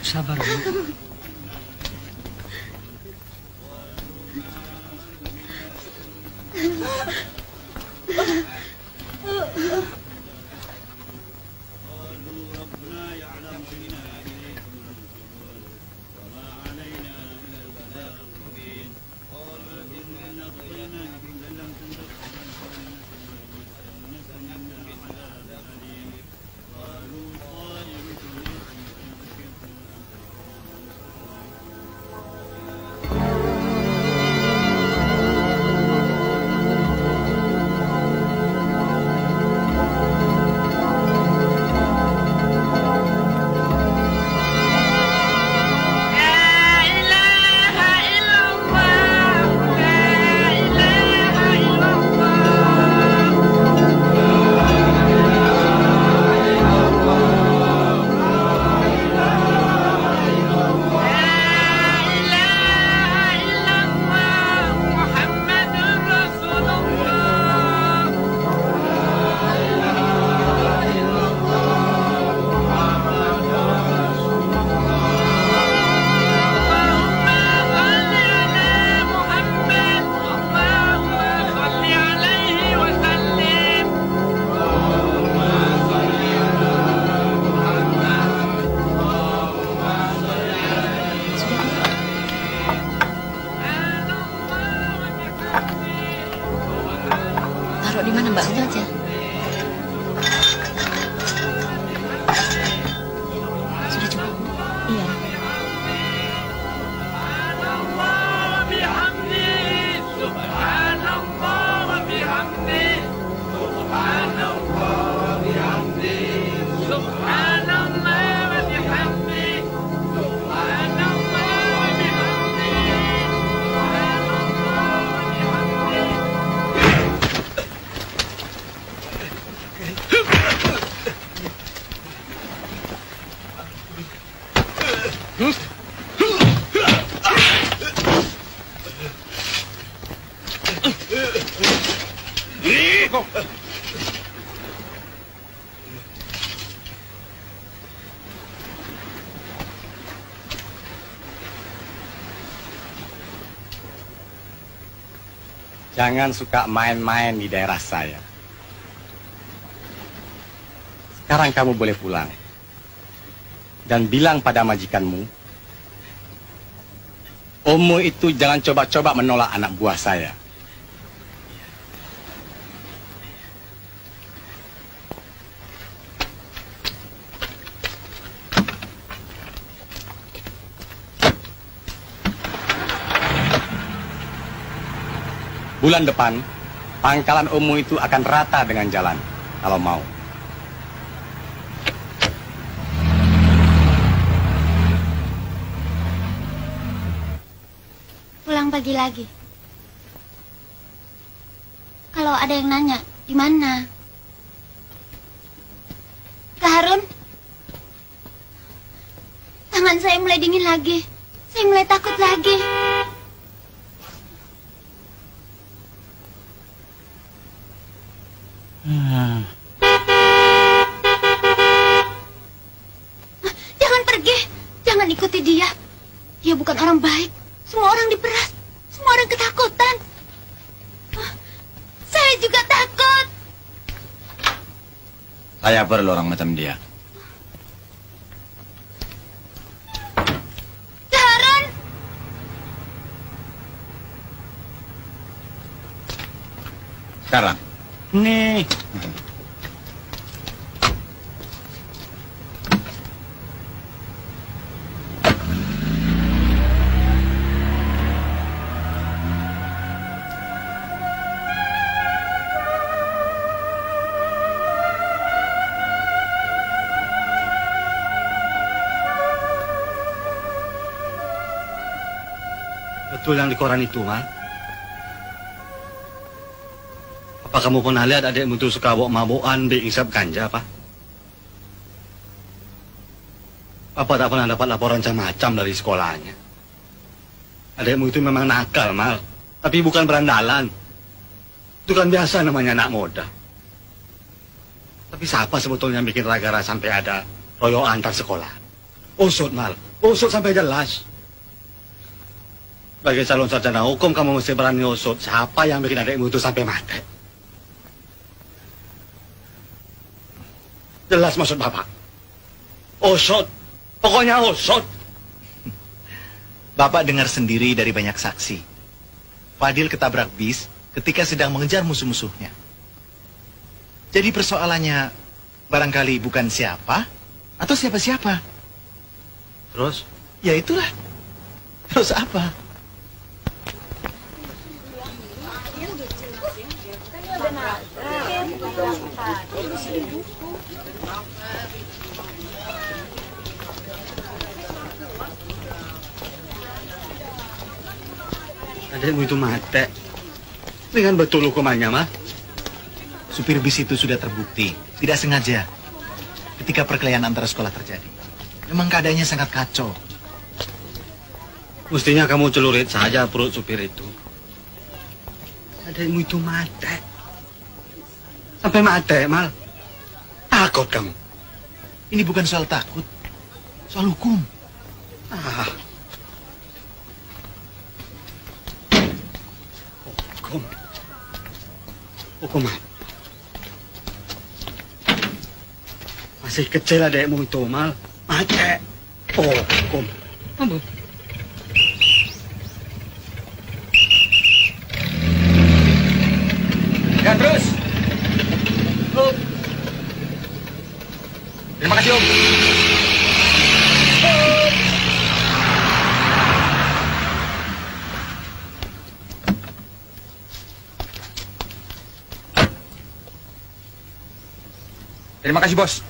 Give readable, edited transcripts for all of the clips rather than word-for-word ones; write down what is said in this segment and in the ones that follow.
Sabar, Bu. Taruh di mana, Mbak? Ini aja. Sudah cukup? Iya. Jangan suka main-main di daerah saya. Sekarang kamu boleh pulang. Dan bilang pada majikanmu, Omo itu jangan coba-coba menolak anak buah saya. Bulan depan, pangkalan Omo itu akan rata dengan jalan, kalau mau. Pulang pagi lagi. Kalau ada yang nanya, di mana? Kak Harun? Tangan saya mulai dingin lagi. Saya mulai takut lagi. Jangan pergi. Jangan ikuti dia. Dia bukan orang baik. Semua orang diperas. Semua orang ketakutan. Saya juga takut. Saya perlu orang macam dia. Harun. Sekarang. Nih. betul yang di koran itu, Mal? Apa kamu pernah lihat adikmu itu suka mabuk-mabukan, diisap ganja, apa? Apa tak pernah dapat laporan macam-macam dari sekolahnya? Adikmu itu memang nakal, Mal. Tapi bukan berandalan. Itu kan biasa namanya anak muda. Tapi siapa sebetulnya yang bikin gara-gara sampai ada royokan antar sekolah? Usut, Mal. Usut sampai jelas. Sebagai calon sarjana hukum, kamu mesti berani usut siapa yang bikin adikmu itu sampai mati. Jelas maksud Bapak. Usut. Pokoknya usut. Bapak dengar sendiri dari banyak saksi. Fadil ketabrak bis ketika sedang mengejar musuh-musuhnya. Jadi persoalannya barangkali bukan siapa atau siapa-siapa. Terus? Ya itulah. Terus apa? Adikmu itu mati. Dengan betul hukumannya, Mas. Supir bis itu sudah terbukti, tidak sengaja. Ketika perkelahian antara sekolah terjadi. Memang keadaannya sangat kacau. Mestinya kamu celurit saja perut supir itu. Adikmu itu mati. Sampai mati, Mal. Takut kamu. Ini bukan soal takut. Soal hukum. Ah. Hukum. Hukum apa? Masih kecil adikmu itu, Mal. Mati. Oh, hukum. Apa? Dan terus. Terima kasih, Om. Terima kasih, Bos.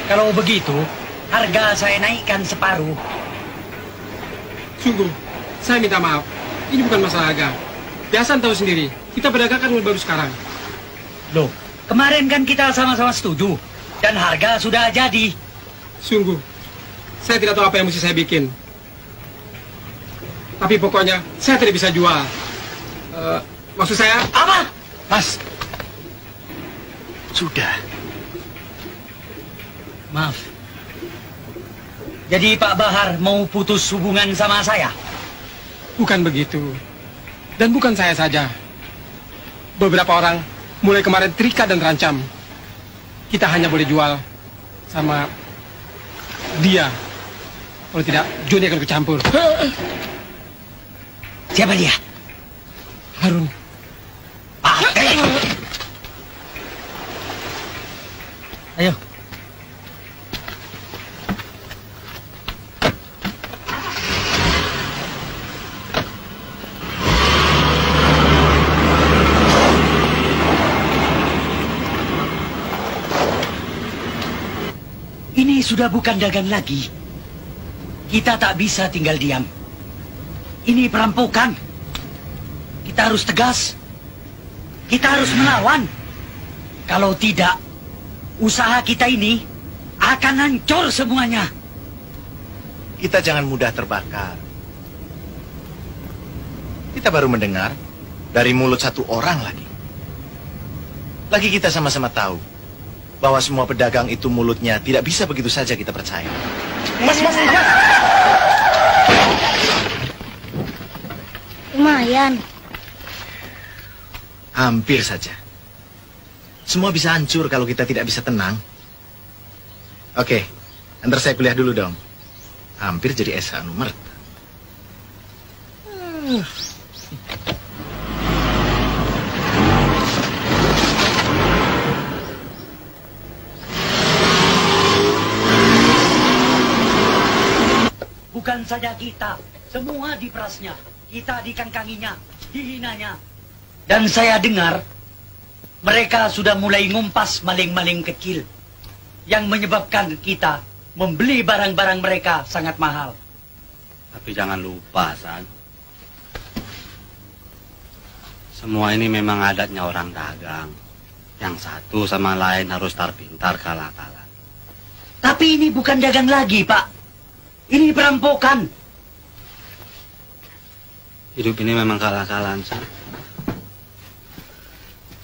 Kalau begitu, harga saya naikkan separuh. Sungguh, saya minta maaf. Ini bukan masalah harga. Biasa tahu sendiri, kita pedagang kan baru sekarang. Loh, kemarin kan kita sama-sama setuju. Dan harga sudah jadi. Sungguh, saya tidak tahu apa yang mesti saya bikin. Tapi pokoknya, saya tidak bisa jual. Maksud saya... Apa? Mas. Sudah. Maaf. Jadi Pak Bahar mau putus hubungan sama saya? Bukan begitu. Dan bukan saya saja. Beberapa orang mulai kemarin terikat dan terancam. Kita hanya boleh jual sama dia. Kalau tidak, Joni akan kecampur. Siapa dia? Harun. Ayo. Ini sudah bukan dagang lagi. Kita tak bisa tinggal diam. Ini perampokan. Kita harus tegas. Kita harus melawan. Kalau tidak, usaha kita ini akan hancur semuanya. Kita jangan mudah terbakar. Kita baru mendengar dari mulut satu orang lagi. Lagi kita sama-sama tahu bahwa semua pedagang itu mulutnya tidak bisa begitu saja kita percaya. Mas. Lumayan. Hampir saja. Semua bisa hancur kalau kita tidak bisa tenang. Oke, antar saya kuliah dulu dong. Hampir jadi SH nomor. Bukan saja kita, semua diperasnya. Kita dikangkanginya, dihinanya. Dan saya dengar, mereka sudah mulai ngumpas maling-maling kecil. Yang menyebabkan kita membeli barang-barang mereka sangat mahal. Tapi jangan lupa, San. Semua ini memang adatnya orang dagang. Yang satu sama lain harus pintar kalah-kalah. Tapi ini bukan dagang lagi, Pak. Ini perampokan. Hidup ini memang kalah-kalahan, San.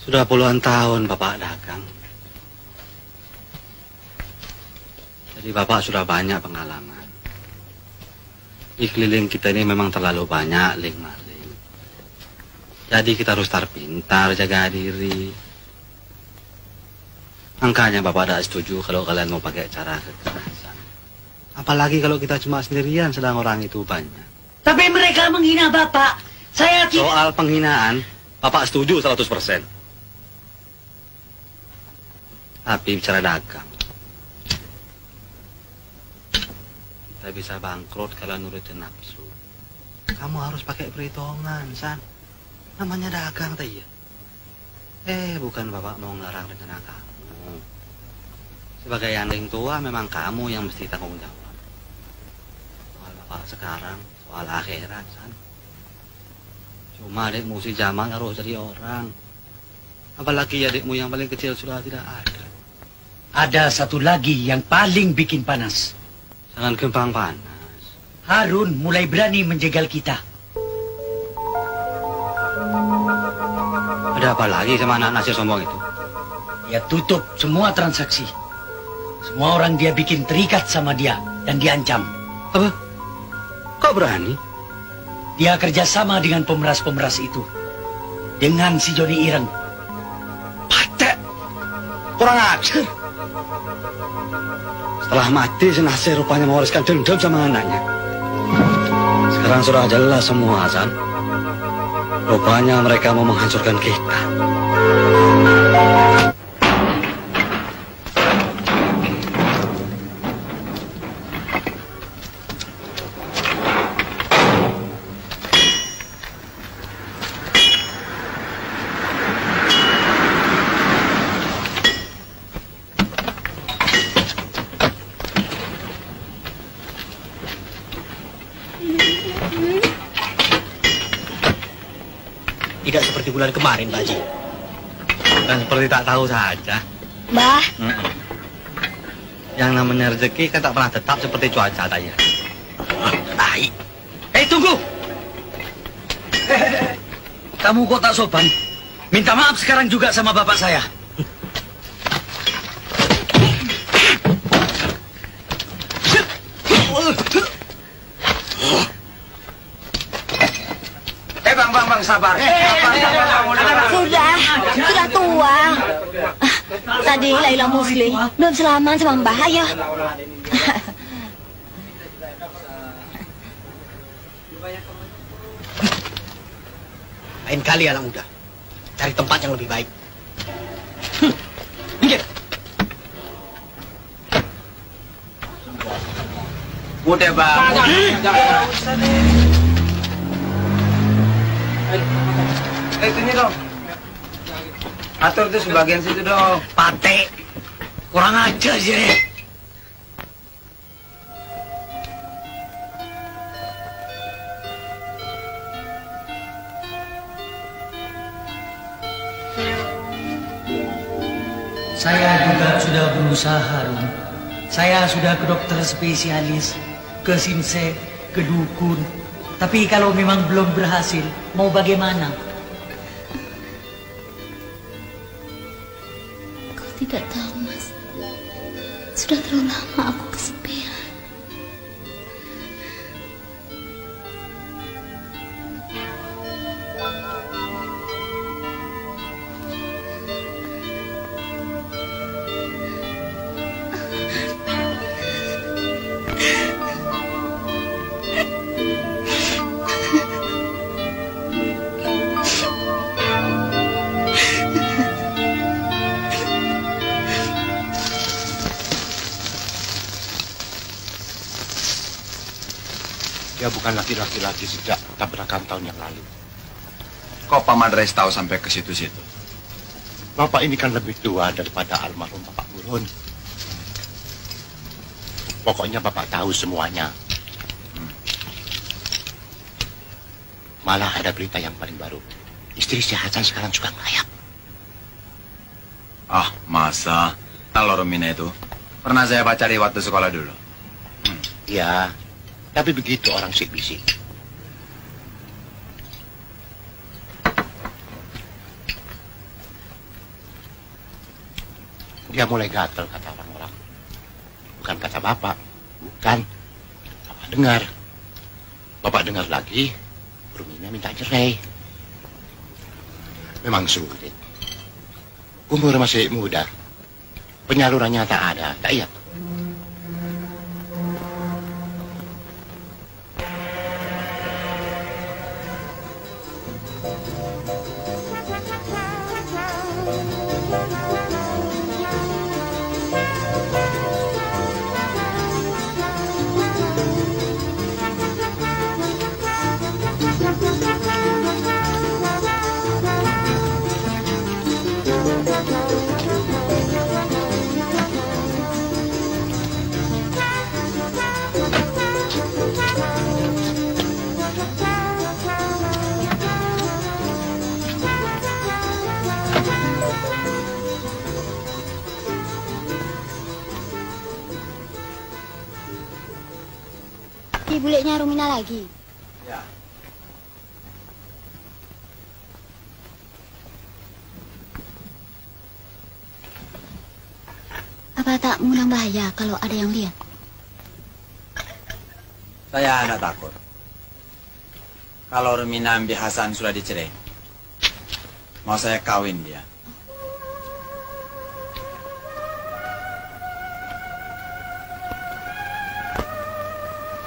Sudah puluhan tahun Bapak dagang. Jadi Bapak sudah banyak pengalaman. Di keliling kita ini memang terlalu banyak maling. Jadi kita harus pintar, jaga diri. Makanya Bapak tidak setuju kalau kalian mau pakai cara kekerasan. Apalagi kalau kita cuma sendirian sedang orang itu banyak. Tapi mereka menghina Bapak. Saya tidak... Soal penghinaan, Bapak setuju 100%. Tapi bicara dagang, kita bisa bangkrut kalau nurutin nafsu. Kamu harus pakai perhitungan, San. Namanya dagang, ya. Bukan Bapak mau ngelarang rencana kamu. Sebagai anak tua, memang kamu yang mesti tanggung jawab. Soal Bapak sekarang, soal akhirat, San. Cuma adikmu si Jamal harus jadi orang. Apalagi adikmu yang paling kecil sudah tidak ada. Ada satu lagi yang paling bikin panas. Jangan gampang panas. Harun mulai berani menjegal kita. Ada apa lagi sama anak Nasir sombong itu? Dia tutup semua transaksi. Semua orang dia bikin terikat sama dia dan diancam. Apa? Kok berani? Dia kerjasama dengan pemeras-pemeras itu. Dengan si Joni Ireng. Patek! Kurang ajar. Setelah mati si Nasir rupanya mewariskan dendam sama anaknya. Sekarang sudah jelas semua, Hasan. Rupanya mereka mau menghancurkan kita. Tidak seperti bulan kemarin, Pak Haji. Dan seperti tak tahu saja. Mbah. Yang namanya rezeki kan tak pernah tetap seperti cuaca tanya. Baik. Tunggu! Kamu kok tak sopan? Minta maaf sekarang juga sama bapak saya. Bang, sabar. Sudah tua. Tadi Laila Musli belum selamat sama Mbah, ayo. Lain kali anak muda, cari tempat yang lebih baik. Minggir. Udah, Bang. Sini dong. Atur tuh sebagian situ dong. Pate, kurang aja sih. Saya juga sudah berusaha, Harun. Saya sudah ke dokter spesialis, ke sinse, ke dukun. Tapi kalau memang belum berhasil, mau bagaimana? Kau tidak tahu, Mas. Sudah terlalu lama aku kesepian. Dia bukan laki-laki sejak tabrakan tahun yang lalu. Kok Pak Madres tahu sampai ke situ-situ? Bapak ini kan lebih tua daripada almarhum Bapak Burun. Pokoknya Bapak tahu semuanya. Malah ada berita yang paling baru. Istri si Hasan sekarang juga melayap. Ah, masa? Kalau Romina itu pernah saya pacari waktu sekolah dulu. Iya, tapi begitu orang bisik-bisik. Dia mulai gatel kata orang-orang. Bukan kata Bapak. Bukan. Bapak dengar. Bapak dengar lagi, Rumina minta cerai. Memang sulit. Umur masih muda. Penyalurannya tak ada, tak iya? Buleknya Rumina lagi. Ya. Apa tak mengundang bahaya kalau ada yang lihat? Saya tidak takut. Kalau Rumina Ambi Hasan sudah dicerai, mau saya kawin dia.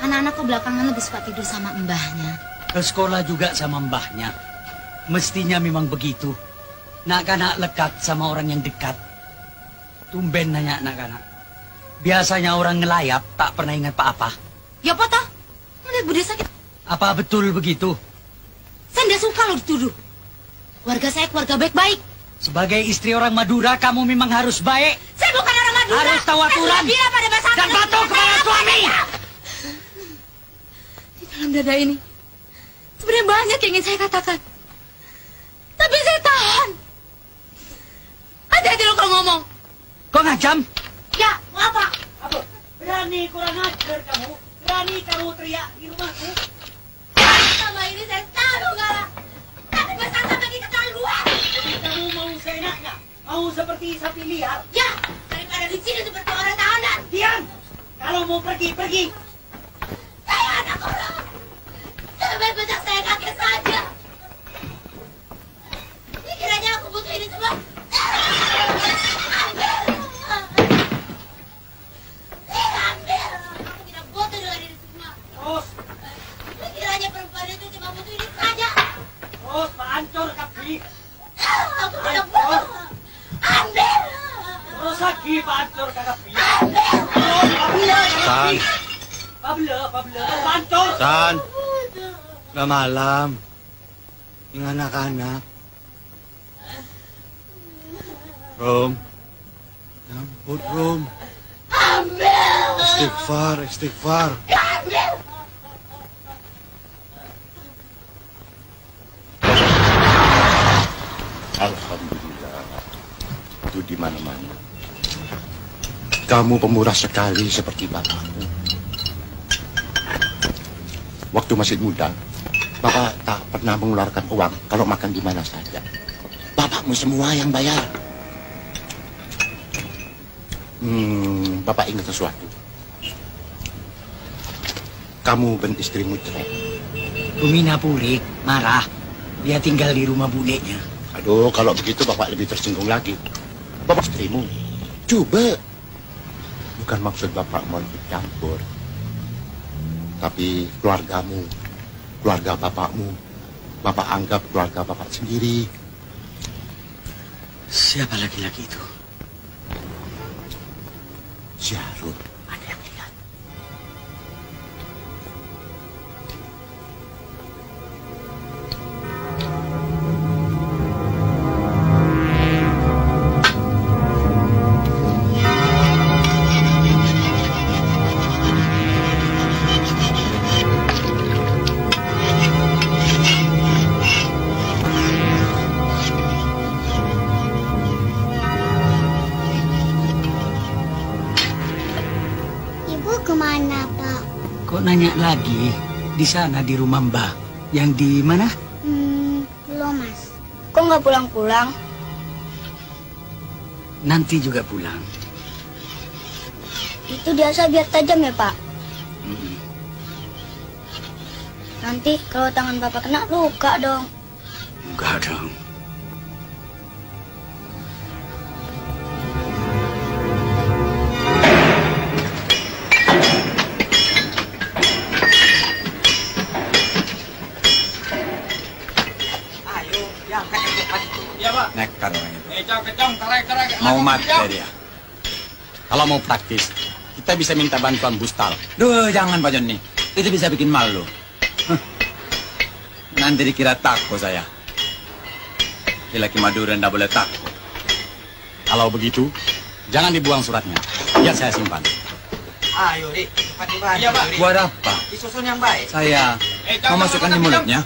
Anak-anak kok belakangan lebih suka tidur sama mbahnya. Ke sekolah juga sama mbahnya. Mestinya memang begitu. Nak-anak lekat sama orang yang dekat. Tumben nanya anak-anak. Biasanya orang ngelayap tak pernah ingat apa-apa. Ya apa toh? Melihat Bude sakit. Apa betul begitu? Saya tidak suka lo dituduh. Keluarga saya keluarga baik-baik. Sebagai istri orang Madura, kamu memang harus baik. Saya bukan orang Madura. Harus tahu aturan. Dan patuh kepada suami. Dalam dada ini sebenarnya banyak yang ingin saya katakan, tapi saya tahan. Hati-hati lo kalau ngomong. Kok ngajam? Ya, mau apa? Apa? Berani kurang ajar kamu? Berani kamu teriak di rumahku? Sama ini saya tahu enggak. Tapi besar sampai kita keluar. Kamu mau seenaknya? Mau seperti sapi liar? Ya, daripada di sini seperti orang tahanan. Diam! Kalau mau pergi, pergi. Saya anak orang. Sampai pecah saya kakek saja. Dikiranya aku butuh ini semua. Ambil. Ambil. Aku tidak butuh dengan ini semua. Terus, Dikiranya perempuan itu cuma butuh ini saja. terus, hancur kapi. Aku tidak butuh. Ambil. Terus lagi, hancur kapi. Ambil. San, Pablo, hancur. San. Udah malam. Yang anak-anak. Rom. Nyambut, Rom. Ambil. Istighfar, istighfar. Ambil. Alhamdulillah. Itu di mana-mana. Kamu pemurah sekali seperti bapakmu. Waktu masih muda, Bapak tak pernah mengeluarkan uang kalau makan di mana saja. Bapakmu semua yang bayar. Bapak ingat sesuatu. Kamu dan istrimu cerai. Rumina pulik, marah. Dia tinggal di rumah budeknya. Aduh, kalau begitu Bapak lebih tersinggung lagi. Bapak istrimu, coba. Bukan maksud Bapak mau ikut campur. Tapi keluargamu, keluarga bapakmu, Bapak anggap keluarga Bapak sendiri. Siapa laki-laki itu? Si Harun, ada yang lihat. nanya lagi di sana di rumah Mbah. Yang di mana? Belum, Mas. Kok nggak pulang-pulang? Nanti juga pulang. Itu biasa biar tajam ya, Pak? Nanti kalau tangan Bapak kena luka dong. Enggak dong. Nekat orang itu. Mau mati dia. Kalau mau praktis, kita bisa minta bantuan Bustal. Duh, jangan Pak Joni. Itu bisa bikin malu. Nanti dikira takut saya. Laki Madura ndak boleh takut. Kalau begitu, jangan dibuang suratnya. Biar saya simpan. Ayo, Dik. Cepat dibantu. Iya, Pak. Buat apa? Disusun yang baik. Saya mau masukkan di mulutnya.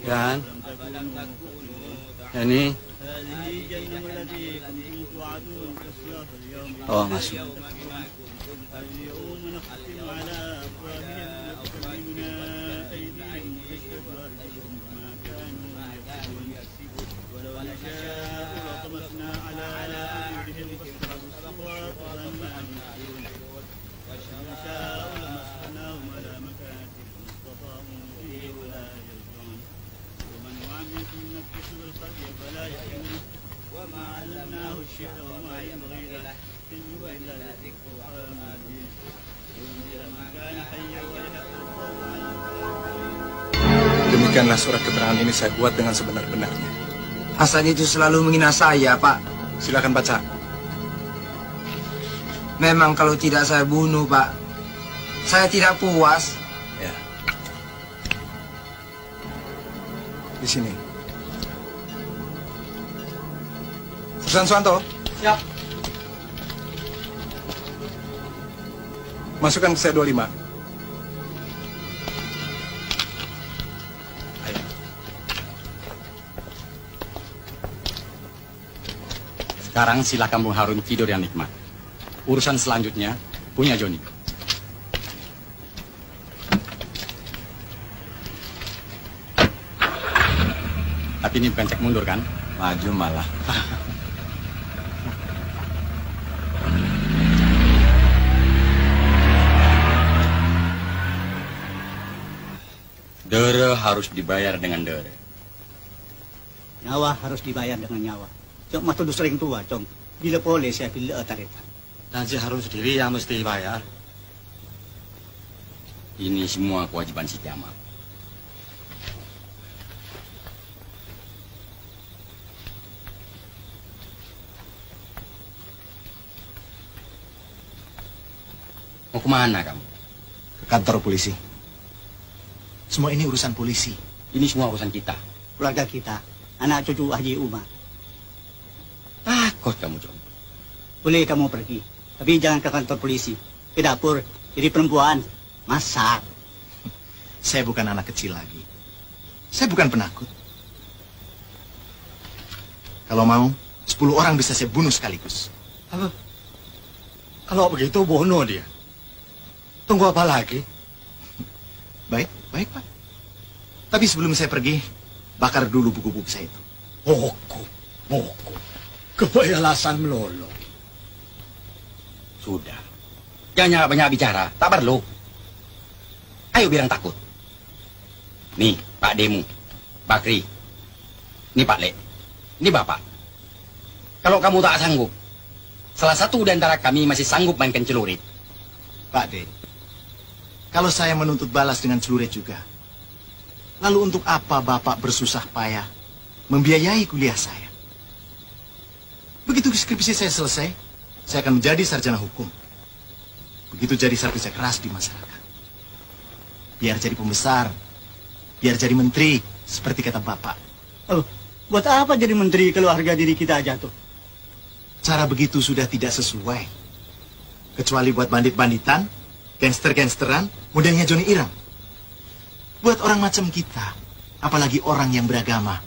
Yan. Yani. Oh, masuk. Demikianlah surat keterangan ini saya buat dengan sebenar-benarnya. Hasan itu selalu menghina saya, Pak. Silakan baca. Memang kalau tidak saya bunuh, Pak, saya tidak puas. Ya. Di sini. Susan Suwanto. Siap. Masukkan ke saya 25. Sekarang silakan Bung Harun tidur yang nikmat. Urusan selanjutnya punya Joni. Tapi ini bukan cek mundur kan? Maju malah. Dere harus dibayar dengan dere. Nyawa harus dibayar dengan nyawa. Cok mah tuduh sering tua, cong. Bila boleh saya pilih tarita. Nanti Harun sendiri yang mesti bayar. Ini semua kewajiban si Jamal. Mau kemana kamu? Ke kantor polisi. Semua ini urusan polisi. Ini semua urusan kita. Keluarga kita, anak cucu Haji Umar. Takut kamu, John. Boleh kamu pergi, tapi jangan ke kantor polisi. Ke dapur, jadi perempuan. Masak. Saya bukan anak kecil lagi. Saya bukan penakut. Kalau mau, 10 orang bisa saya bunuh sekaligus. Apa? Kalau begitu bunuh dia. Tunggu apa lagi? Baik, baik, Pak. Tapi sebelum saya pergi, bakar dulu buku-buku saya itu. Buku. Kebayalasan melolo. Sudah. Jangan banyak bicara. Tak perlu. Ayo bilang takut. Nih, Pak Demu, Bakri. Ini Pak Lek. Ini Bapak. Kalau kamu tak sanggup, salah satu di antara kami masih sanggup mainkan celurit. Pak De, kalau saya menuntut balas dengan celurit juga, lalu untuk apa Bapak bersusah payah membiayai kuliah saya? Begitu skripsi saya selesai, saya akan menjadi sarjana hukum. Begitu jadi sarjana keras di masyarakat. Biar jadi pembesar, biar jadi menteri, seperti kata Bapak. Oh, buat apa jadi menteri kalau harga diri kita jatuh? Cara begitu sudah tidak sesuai. Kecuali buat bandit-banditan, gangster-gangsteran, modelnya Johnny Irang. Buat orang macam kita, apalagi orang yang beragama,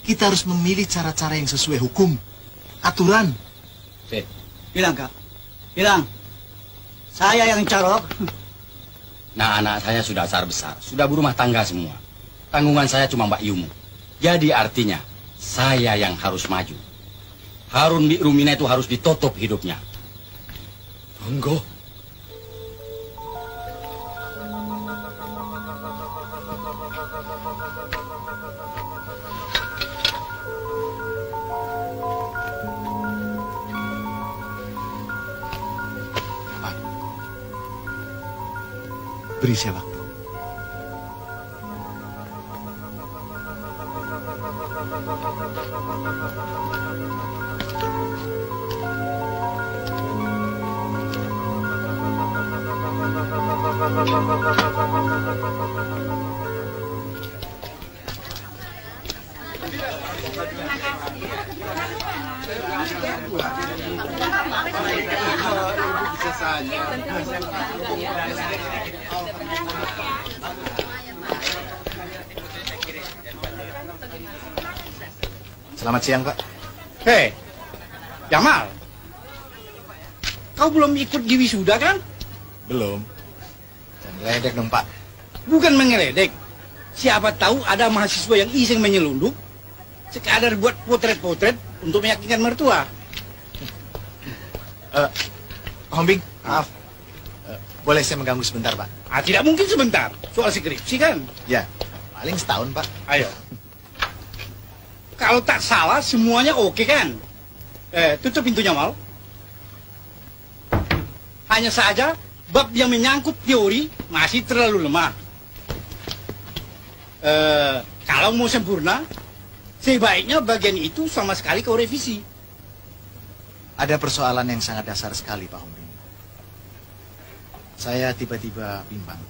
kita harus memilih cara-cara yang sesuai hukum, aturan. Bilang, Kak. Bilang. Saya yang carok. Nah, anak saya sudah besar, sudah berumah tangga semua. Tanggungan saya cuma Mbak Yumu. Jadi artinya, saya yang harus maju. Harun Bi Rumina itu harus ditutup hidupnya. Monggo. Beri saya waktu. Selamat siang, Pak. Hei, Jamal. Kau belum ikut di wisuda kan? Belum. Jangan ngeledek dong, Pak. Bukan mengeledek. Siapa tahu ada mahasiswa yang iseng menyelundup, sekadar buat potret-potret untuk meyakinkan mertua. Om Bing, maaf. Boleh saya mengganggu sebentar, Pak? Tidak mungkin sebentar. Soal skripsi kan? Ya, paling setahun, Pak. Ayo. Kalau tak salah, semuanya oke kan? Tutup pintunya, Mal. Hanya saja, bab yang menyangkut teori masih terlalu lemah. Kalau mau sempurna, sebaiknya bagian itu sama sekali kau revisi. Ada persoalan yang sangat dasar sekali, Pak Hombing. Saya tiba-tiba bimbang.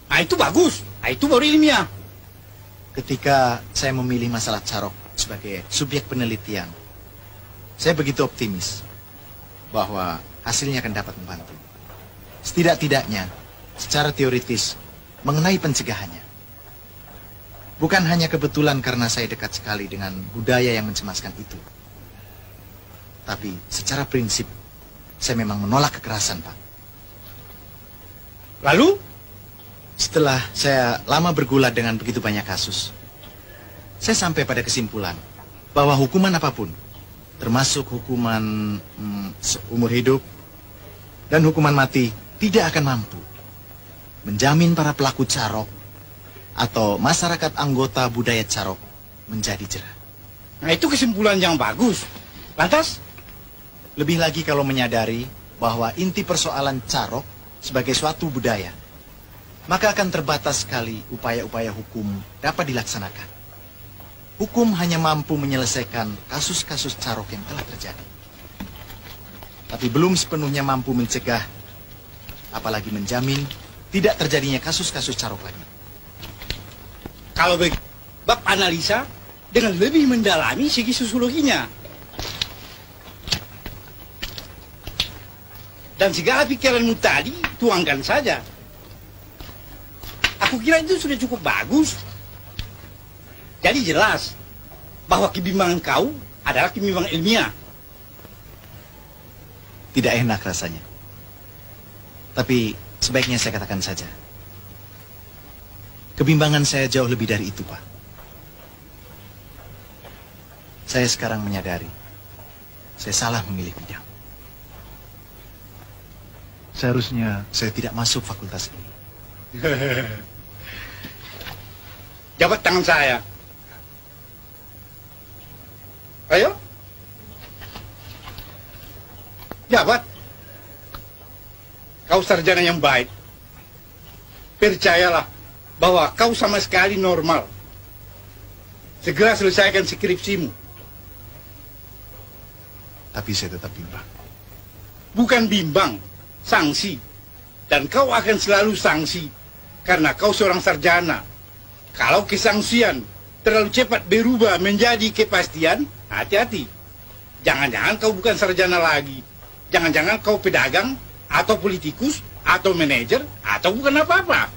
Nah, itu bagus. Nah, itu baru ilmiah. Ketika saya memilih masalah Carok sebagai subjek penelitian, saya begitu optimis bahwa hasilnya akan dapat membantu. Setidak-tidaknya, secara teoritis, mengenai pencegahannya. Bukan hanya kebetulan karena saya dekat sekali dengan budaya yang mencemaskan itu. Tapi secara prinsip, saya memang menolak kekerasan, Pak. Lalu? Setelah saya lama bergulat dengan begitu banyak kasus, saya sampai pada kesimpulan bahwa hukuman apapun, termasuk hukuman seumur hidup dan hukuman mati, tidak akan mampu menjamin para pelaku Carok atau masyarakat anggota budaya Carok menjadi jerah. Nah, itu kesimpulan yang bagus. Lantas? Lebih lagi kalau menyadari bahwa inti persoalan Carok sebagai suatu budaya, maka akan terbatas sekali upaya-upaya hukum dapat dilaksanakan. Hukum hanya mampu menyelesaikan kasus-kasus Carok yang telah terjadi. Tapi belum sepenuhnya mampu mencegah, apalagi menjamin tidak terjadinya kasus-kasus Carok lagi. Kalau bab analisa dengan lebih mendalami segi sosiologinya. Dan segala pikiranmu tadi tuangkan saja. Aku kira itu sudah cukup bagus. Jadi jelas bahwa kebimbangan kau adalah kebimbangan ilmiah. Tidak enak rasanya. Tapi sebaiknya saya katakan saja. Kebimbangan saya jauh lebih dari itu, Pak. Saya sekarang menyadari saya salah memilih bidang. Seharusnya saya tidak masuk fakultas ini. Jabat tangan saya. Ayo. Jabat. Kau sarjana yang baik. Percayalah bahwa kau sama sekali normal. Segera selesaikan skripsimu. Tapi saya tetap bimbang. Bukan bimbang, sanksi. Dan kau akan selalu sanksi karena kau seorang sarjana. Kalau kesangsian terlalu cepat berubah menjadi kepastian, hati-hati. Jangan-jangan kau bukan sarjana lagi. Jangan-jangan kau pedagang, atau politikus, atau manajer, atau bukan apa-apa.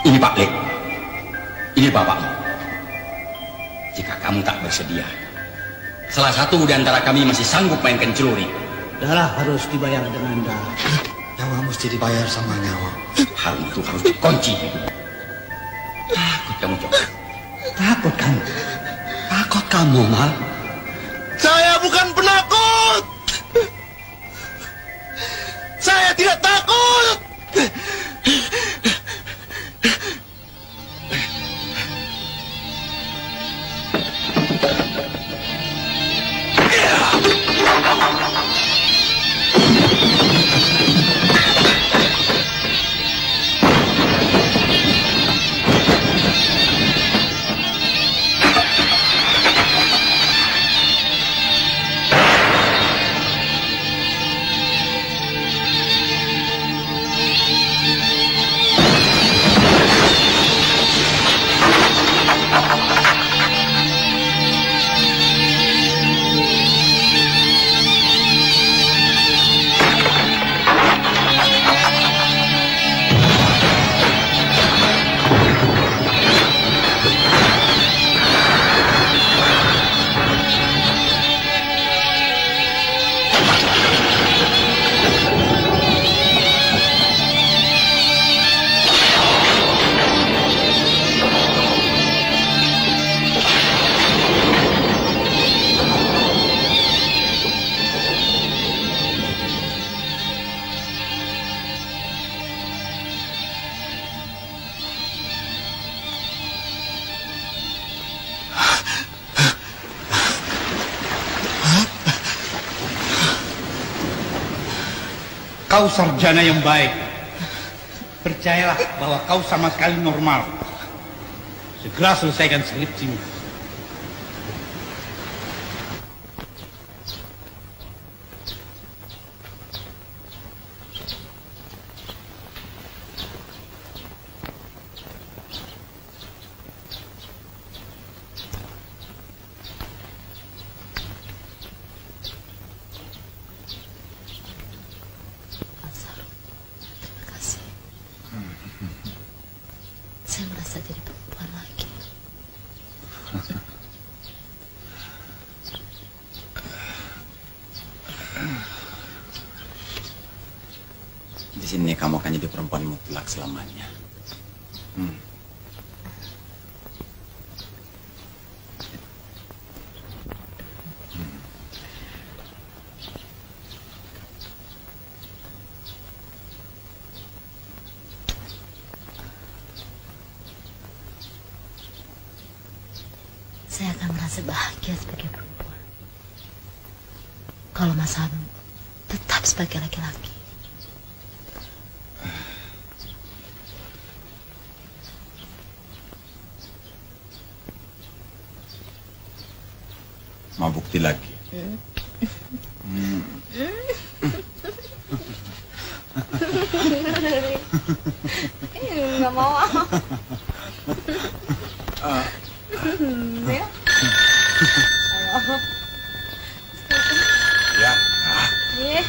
Ini Pak Lek. Ini bapakmu. Jika kamu tak bersedia, salah satu di antara kami masih sanggup mainkan celuri. Darah harus dibayar dengan darah. Nyawa mesti dibayar sama nyawa. Harum itu harus dikunci. Takut kamu, Cok. Takut kamu? Takut kamu, Mal? Saya bukan penakut! Saya tidak takut! Kau sarjana yang baik. Percayalah bahwa kau sama sekali normal. Segera selesaikan skripsimu. Saya merasa jadi perempuan lagi. Di sini kamu akan jadi perempuan mutlak selamanya. Saya akan merasa bahagia sebagai perempuan. Kalau Mas Hanum tetap sebagai laki-laki. Mau bukti lagi? Nggak mau. Ya. Ya.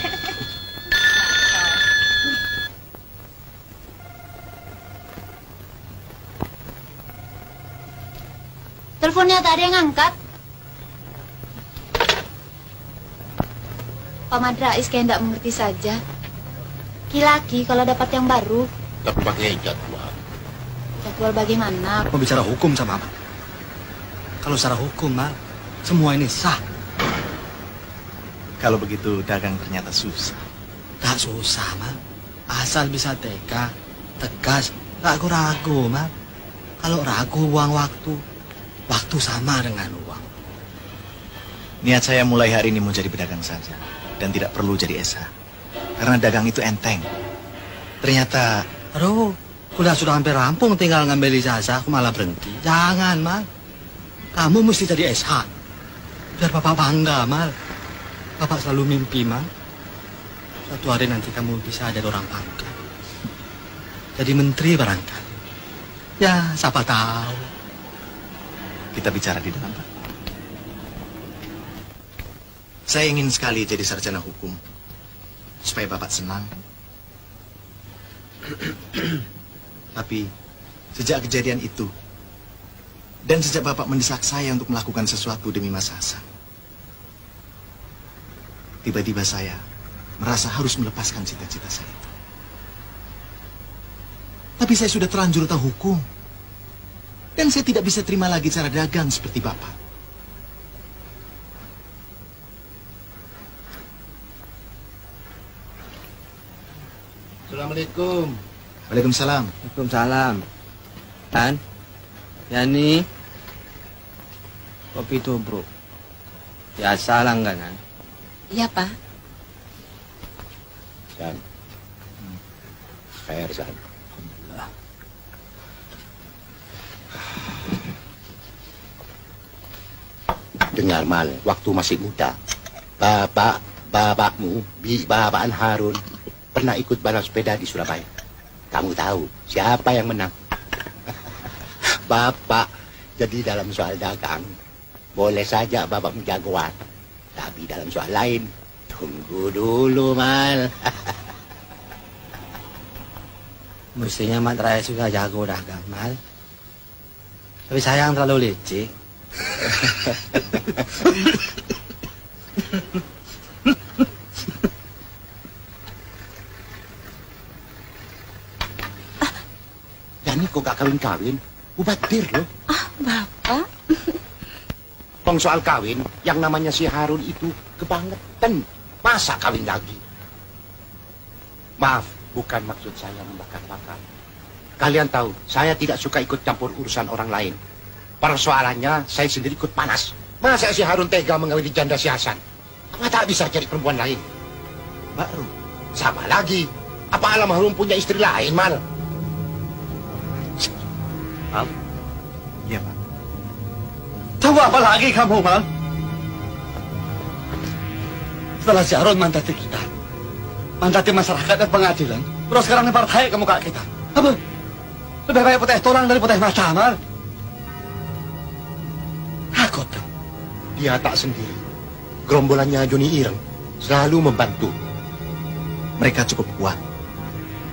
Teleponnya tak ada yang angkat. Pak Madrais kayak tidak mengerti saja. Laki-laki kalau dapat yang baru. Tapi pakai jadwal. Jadwal bagaimana? Mau bicara hukum sama Abang. Kalau secara hukum, Mal, semua ini sah. Kalau begitu dagang ternyata susah. Tak susah, Mal. Asal bisa teka, tegas, tak ragu, Mal. Kalau ragu buang waktu, waktu sama dengan uang. Niat saya mulai hari ini mau jadi pedagang saja. Dan tidak perlu jadi esa. Karena dagang itu enteng. Ternyata... Aduh, sudah hampir rampung tinggal ngambil ijazah, aku malah berhenti. Jangan, Mal. Kamu mesti jadi SH. Biar Bapak bangga, Mal. Bapak selalu mimpi, Mal. Suatu hari nanti kamu bisa jadi orang pangkat. Jadi menteri barangkali. Ya, siapa tahu. Kita bicara di dalam, Pak. Saya ingin sekali jadi sarjana hukum. Supaya Bapak senang. Tapi Sejak kejadian itu, dan sejak Bapak mendesak saya untuk melakukan sesuatu demi Mas Hasan, tiba-tiba saya merasa harus melepaskan cita-cita saya itu. Tapi saya sudah terlanjur tahu hukum. Dan saya tidak bisa terima lagi cara dagang seperti Bapak. Assalamualaikum. Waalaikumsalam. Waalaikumsalam. Tan, Yani, kopi tubruk. Biasa langganan. Iya, Pak. San. Khair, San. Dengar Mal, waktu masih muda, bapakmu, Babaan Harun, pernah ikut balap sepeda di Surabaya. Kamu tahu siapa yang menang? Bapak. Jadi dalam soal dagang, boleh saja bapakmu jagoan. Tapi dalam soal lain, tunggu dulu, Mal. Mestinya Mat Raya juga jago dagang, Mal. Tapi sayang terlalu licik. Yani kok gak kawin-kawin? Mubadir loh. Bapak. Bang soal kawin, yang namanya si Harun itu kebangetan. Masa kawin lagi? Maaf, bukan maksud saya membakar-bakar. Kalian tahu, saya tidak suka ikut campur urusan orang lain. Persoalannya, saya sendiri ikut panas. Masa si Harun tega mengawini janda si Hasan? Kenapa tak bisa cari perempuan lain? Baru. Sama lagi. Apa Alam Harun punya istri lain, Mal? Mal? Iya, Pak. Tahu apa lagi kamu, Mal? Setelah si Harun mandati kita, mandati masyarakat dan pengadilan, terus sekarang lempar taik ke muka kita. Apa? Lebih baik putih tulang dari putih mata, Mal. Takut kan? Dia tak sendiri. Gerombolannya Joni Ireng selalu membantu. Mereka cukup kuat.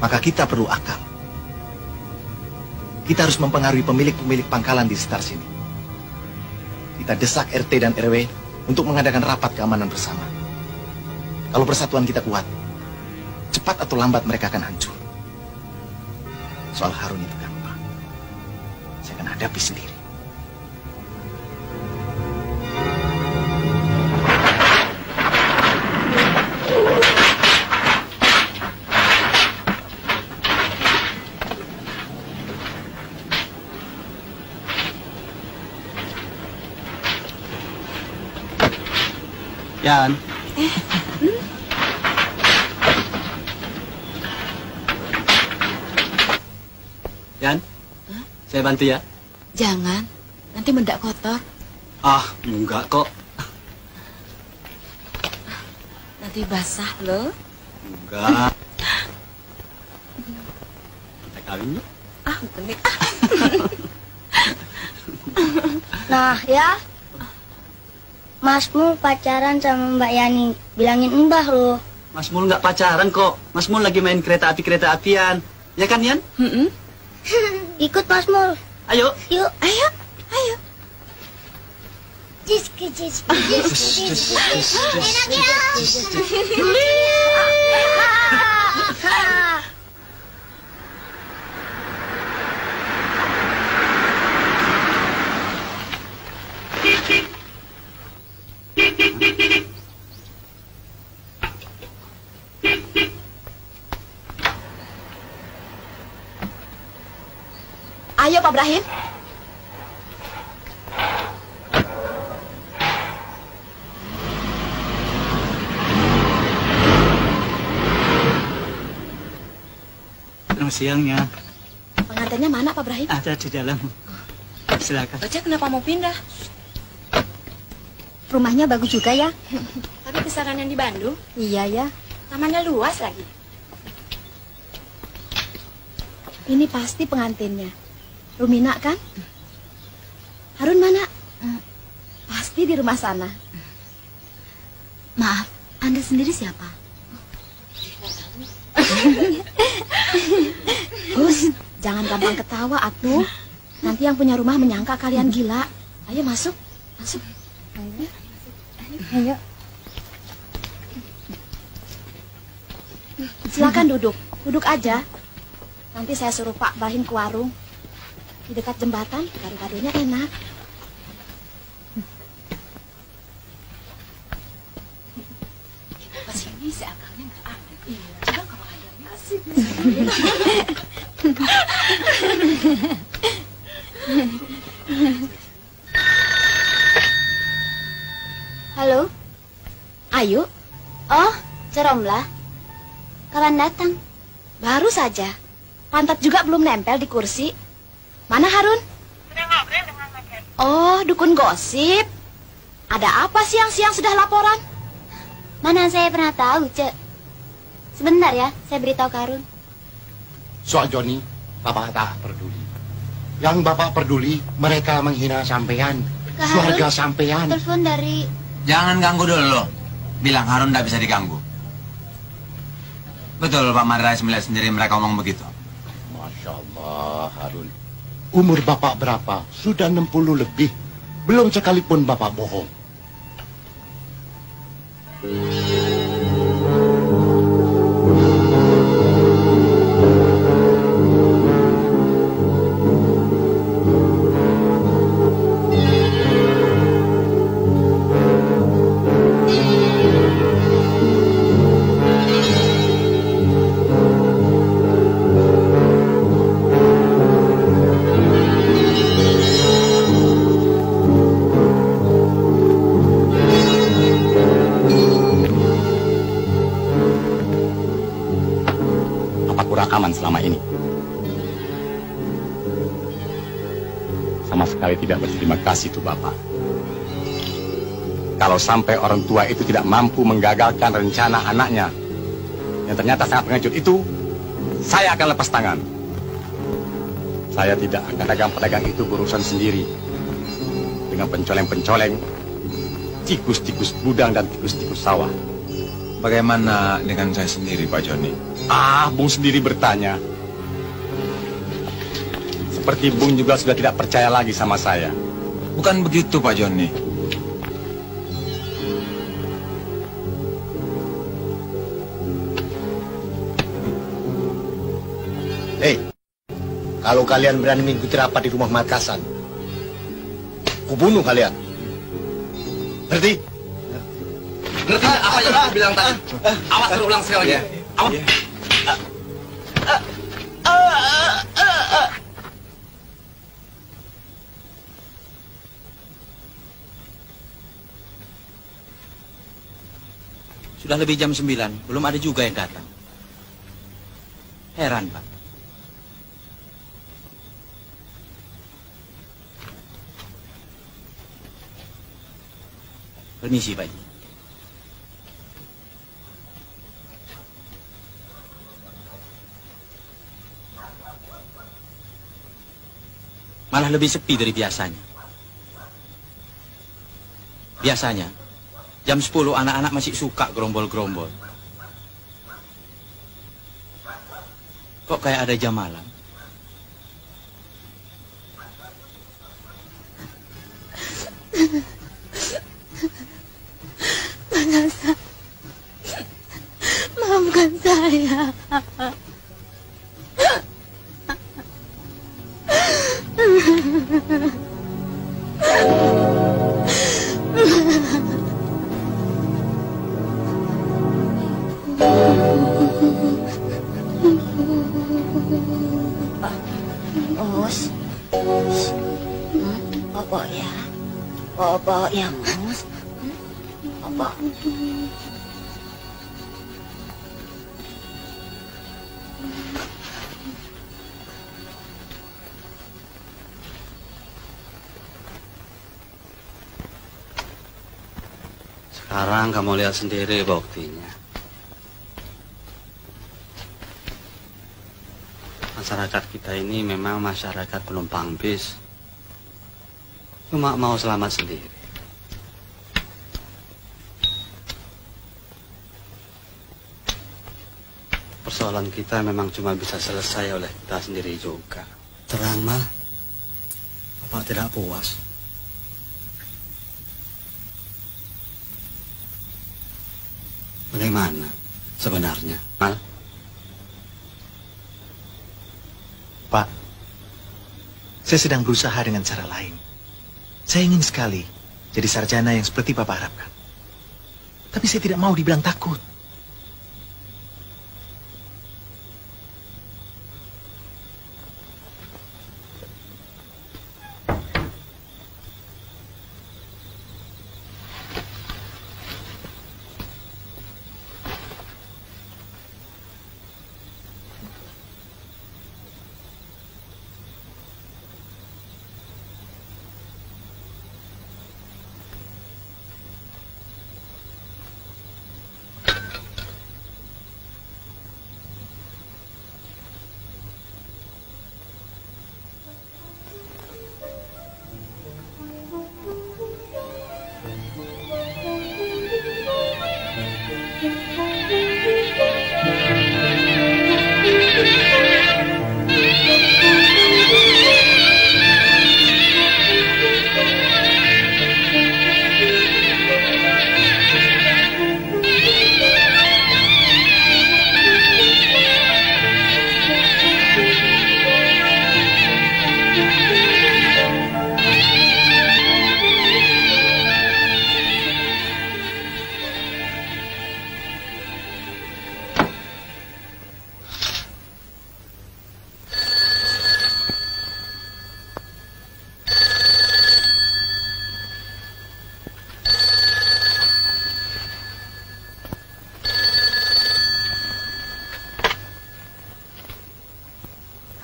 Maka kita perlu akal. Kita harus mempengaruhi pemilik-pemilik pangkalan di sekitar sini. Kita desak RT dan RW untuk mengadakan rapat keamanan bersama. Kalau persatuan kita kuat, cepat atau lambat mereka akan hancur. Soal Harun itu gampang. Saya akan hadapi sendiri. Yan. Yan, saya bantu ya? Jangan, nanti mendak kotor. Ah, enggak kok. Nanti basah loh. Enggak. Kita kawin yuk. Ah, benih. Nah ya, Mas Mul pacaran sama Mbak Yani. Bilangin Mbah loh. Mas Mul nggak pacaran kok. Mas Mul lagi main kereta apian. Ya kan, Yan? Ikut Mas Mul. Ayo. Yuk. Ayo, ayo. Jiski. Enak ya. Ayo, Pak Ibrahim. Selamat siangnya. Pengantinnya mana, Pak Ibrahim? Ada di dalam. Silakan. Baca kenapa mau pindah? Rumahnya bagus juga ya. Tapi kisaran yang di Bandung? Iya ya. Tamannya luas lagi. Ini pasti pengantinnya. Rumina kan? Harun mana? Pasti di rumah sana. Maaf, Anda sendiri siapa? Hus, Jangan gampang ketawa, atuh. Nanti yang punya rumah menyangka kalian gila. Ayo masuk, masuk. Ayo. Silakan duduk aja. Nanti saya suruh Pak Bahim ke warung. Di dekat jembatan, gado-gadonya enak. Pas ini si akangnya nggak ada. Iya. Coba kalau ada asik. Halo, Ayu. Oh, Ceromlah. Kapan datang? Baru saja. Pantat juga belum nempel di kursi. Mana Harun? Sudah ngobrol dengan Mas Harun. Oh, dukun gosip. Ada apa siang-siang sudah laporan? Mana saya pernah tahu, Cek. Sebentar ya, saya beritahu ke Harun. Soal Joni, Bapak tak peduli. Yang Bapak peduli, mereka menghina sampean, keluarga sampean. Telepon dari... Jangan ganggu dulu. Bilang Harun tidak bisa diganggu. Betul Pak Madrais melihat sendiri mereka ngomong begitu. Masya Allah, Harun. Umur Bapak berapa? Sudah 60 lebih. Belum sekalipun Bapak bohong. Selama ini sama sekali tidak berterima kasih tuh Bapak. Kalau sampai orang tua itu tidak mampu menggagalkan rencana anaknya yang ternyata sangat pengecut itu, saya akan lepas tangan. Saya tidak akan pedagang-pedagang itu berurusan sendiri dengan pencoleng-pencoleng, tikus-tikus gudang dan tikus-tikus sawah. Bagaimana dengan saya sendiri, Pak Joni? Bung sendiri bertanya. Seperti Bung juga sudah tidak percaya lagi sama saya. Bukan begitu, Pak Joni. Kalau kalian berani mengikuti rapat di rumah Markasan, kubunuh kalian. Ngerti? Ngerti apa yang aku bilang tadi? Awas suruh ulang sekali lagi. Awas. Sudah lebih jam 9, belum ada juga yang datang. Heran, Pak. Permisi, Pak Ji. Malah lebih sepi dari biasanya. Biasanya, jam 10 anak-anak masih suka gerombol-gerombol. Kok kayak ada jam malam? Manasa, maafkan saya. Mus, apa ya? Apa ya, Mus? Apa? Sekarang kamu lihat sendiri buktinya. Masyarakat kita ini memang masyarakat penumpang bis. Cuma mau selamat sendiri. persoalan kita memang cuma bisa selesai oleh kita sendiri juga. Terang, Mal. Bapak tidak puas. Bagaimana sebenarnya, Mal? Pak, saya sedang berusaha dengan cara lain. Saya ingin sekali jadi sarjana yang seperti Bapak harapkan. Tapi saya tidak mau dibilang takut.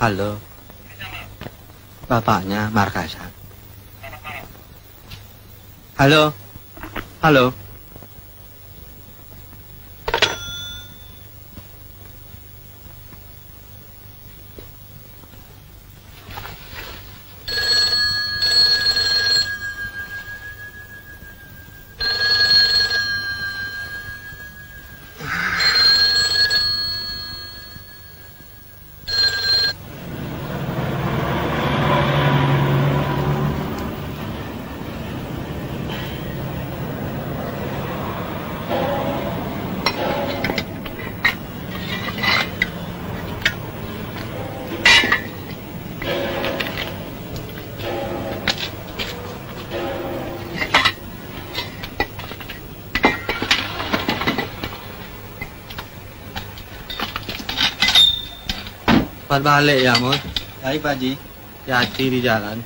Halo. Bapaknya Markasan. Halo. Halo. Cepat balik ya, Mut. Baik, Pak Haji. Hati-hati di jalan.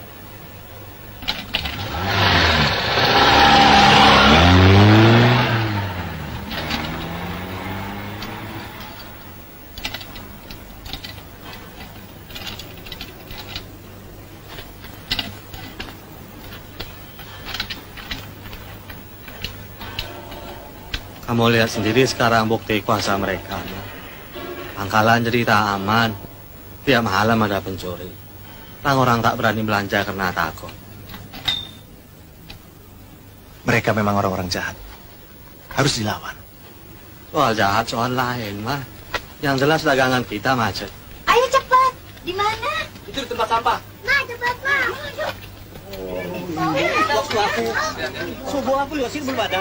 Kamu lihat sendiri sekarang bukti kuasa mereka. Pangkalan jadi tak aman. Tiap malam ada pencuri. Orang-orang tak berani belanja karena takut. Mereka memang orang-orang jahat. Harus dilawan. Soal jahat, soal lain, mah. Yang jelas dagangan kita macet. Ayo cepat. Di mana? Itu di tempat sampah. Nah, cepat, Pak. Waktu aku subuh aku lihat sini belum ada.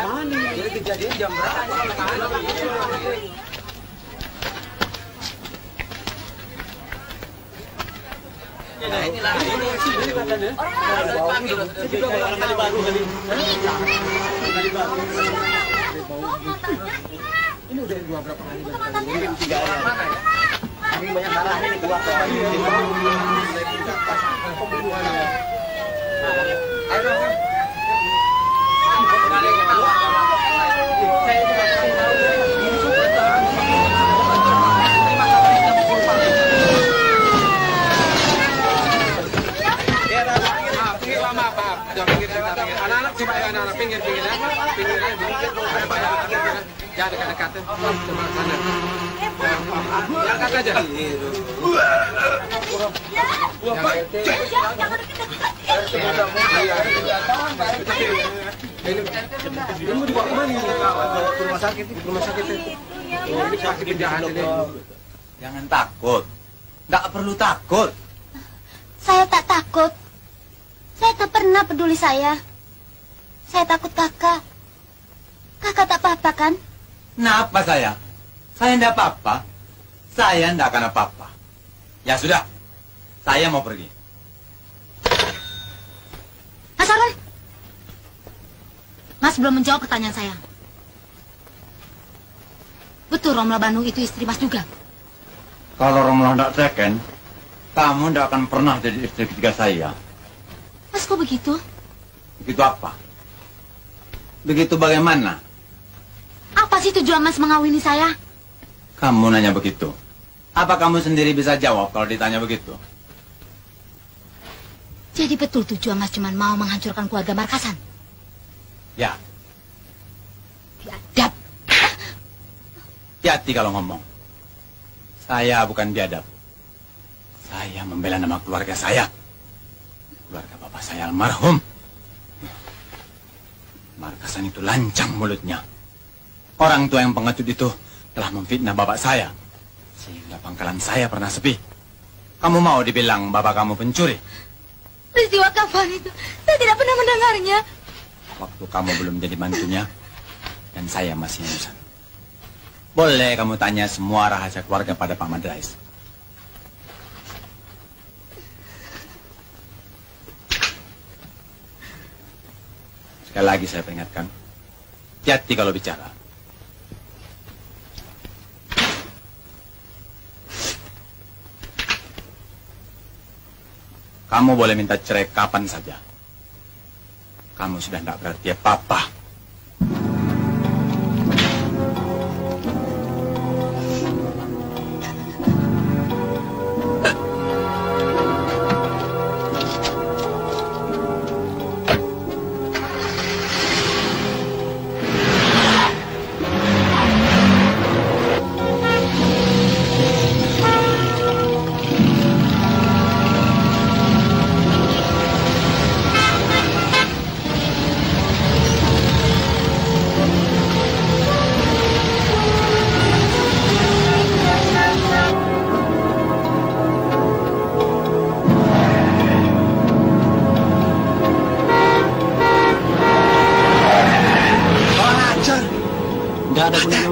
Mana? Jadi kejadian jam berapa? Ini udah dua berapa kali? Ini 3 hari. Ini banyak salahnya nih gua. Pembunuhan ya. Ayo. Anak-anak coba ya, anak-anak pinggir jangan dekat-dekatin coba sana angkat aja ini mau dibawa kemana? Ke rumah sakit Jangan takut. Nggak perlu takut. Saya tak takut. Saya tak pernah peduli saya. Saya takut kakak. Kakak tak apa-apa kan? Kenapa saya? Saya nggak apa-apa. Saya nggak akan apa-apa. Ya sudah, saya mau pergi. Mas Harun, Mas belum menjawab pertanyaan saya. Betul Romla Bandung itu istri Mas juga? Kalau Romla nggak second, kamu nggak akan pernah jadi istri ketiga saya. Mas kok begitu? Begitu apa? Begitu bagaimana? Apa sih tujuan Mas mengawini saya? Kamu nanya begitu. Apa kamu sendiri bisa jawab kalau ditanya begitu? Jadi betul tujuan Mas cuma mau menghancurkan keluarga Markasan? Ya. Biadab. Hati-hati kalau ngomong. Saya bukan biadab. Saya membela nama keluarga saya. Keluarga bapak saya almarhum. Markasan itu lancang mulutnya. Orang tua yang pengecut itu telah memfitnah bapak saya. Sehingga pangkalan saya pernah sepi. Kamu mau dibilang bapak kamu pencuri? Peristiwa kapan itu? Saya tidak pernah mendengarnya. Waktu kamu belum jadi mantunya. Dan saya masih ingusan. Boleh kamu tanya semua rahasia keluarga pada Pak Madrais. Sekali lagi saya peringatkan. Hati-hati kalau bicara. Kamu boleh minta cerai kapan saja. Kamu sudah tidak berarti apa-apa.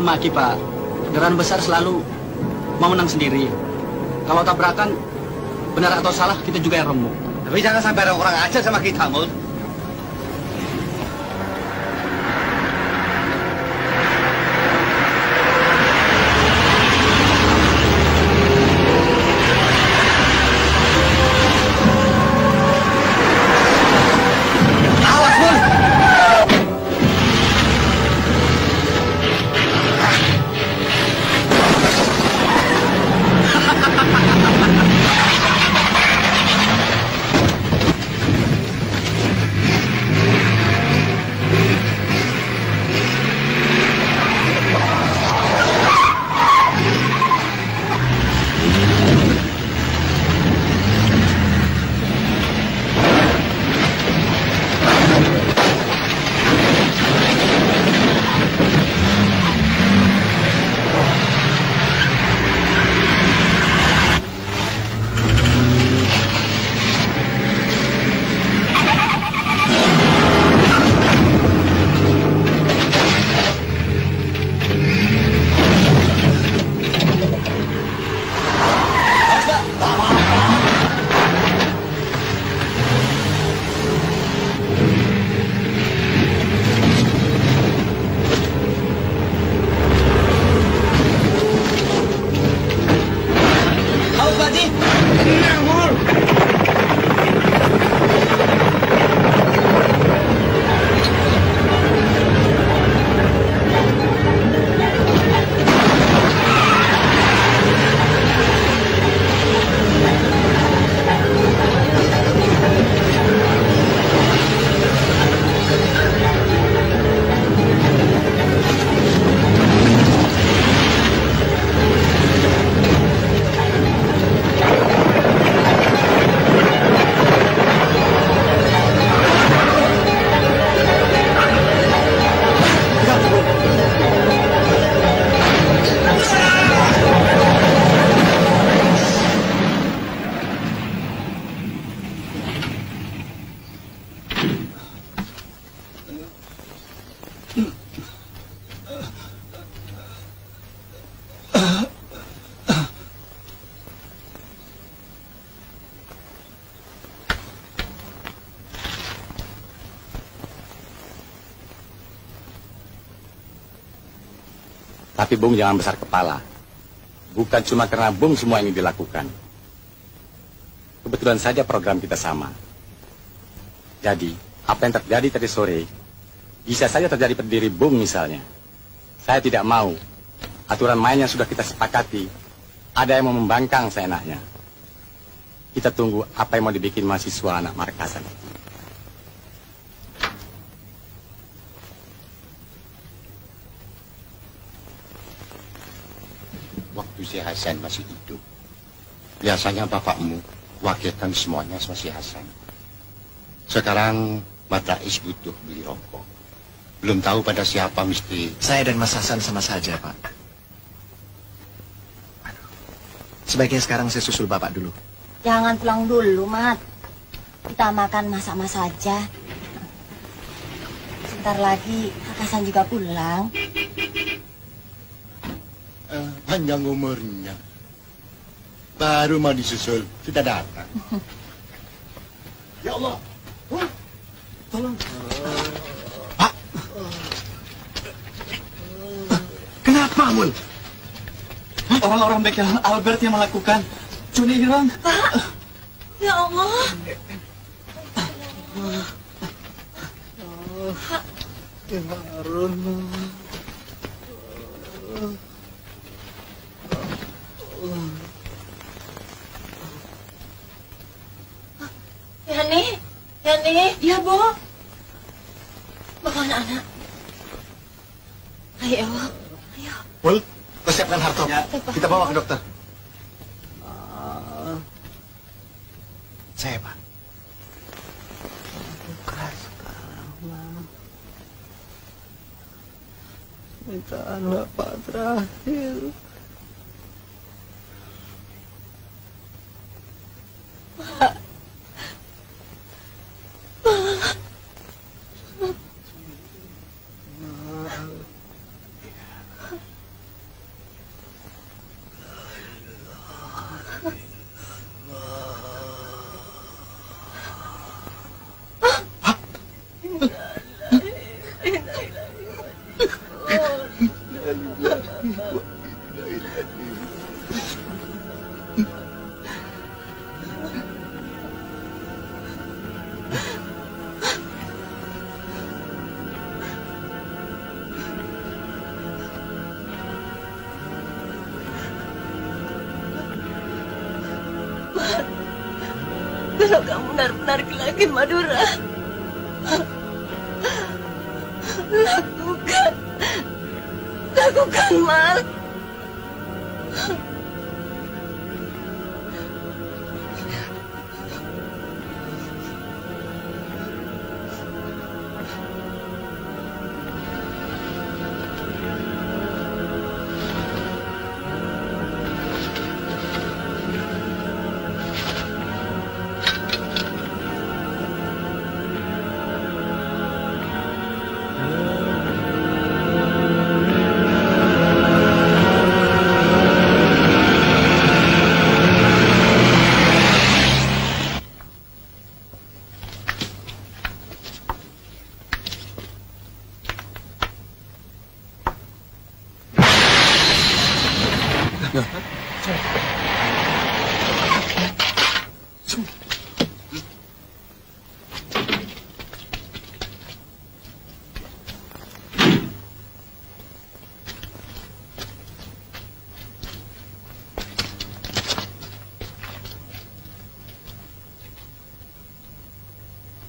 Maki Pak, kendaraan besar selalu mau menang sendiri. Kalau tabrakan, benar atau salah kita juga yang remuk. Tapi jangan sampai ada orang ajar sama kita, Mul. Tapi Bung jangan besar kepala. Bukan cuma karena Bung semua ini dilakukan. Kebetulan saja program kita sama. Jadi, apa yang terjadi tadi sore, bisa saja terjadi pada diri Bung misalnya. Saya tidak mau. Aturan main yang sudah kita sepakati, ada yang mau membangkang seenaknya. Kita tunggu apa yang mau dibikin mahasiswa anak markasan. Waktu si Hasan masih hidup, biasanya bapakmu wakilkan semuanya sama si Hasan. Sekarang Matrais butuh beli rokok. Belum tahu pada siapa mesti... Saya dan Mas Hasan sama saja, Pak. Sebaiknya sekarang saya susul Bapak dulu. Jangan pulang dulu, Mat. Kita makan masak-masak saja. Sebentar lagi Kak Hasan juga pulang. Panjang umurnya. Baru mau disusul, sudah datang. Ya Allah. Tolong. Pak. Kenapa, Mul? Orang-orang bengkel Albert yang melakukan Joni Irang. Ya Allah. Harun. Yani. Ya, Bu. Bawa anak-anak. Ayo. Mul, persiapkan Harto. Ya. Kita bawa ke dokter. Saya, Pak. Buka sekarang, Bang. Mintaan Bapak terakhir. Pak. Kalau kamu benar-benar laki Madura, lakukan, Mal.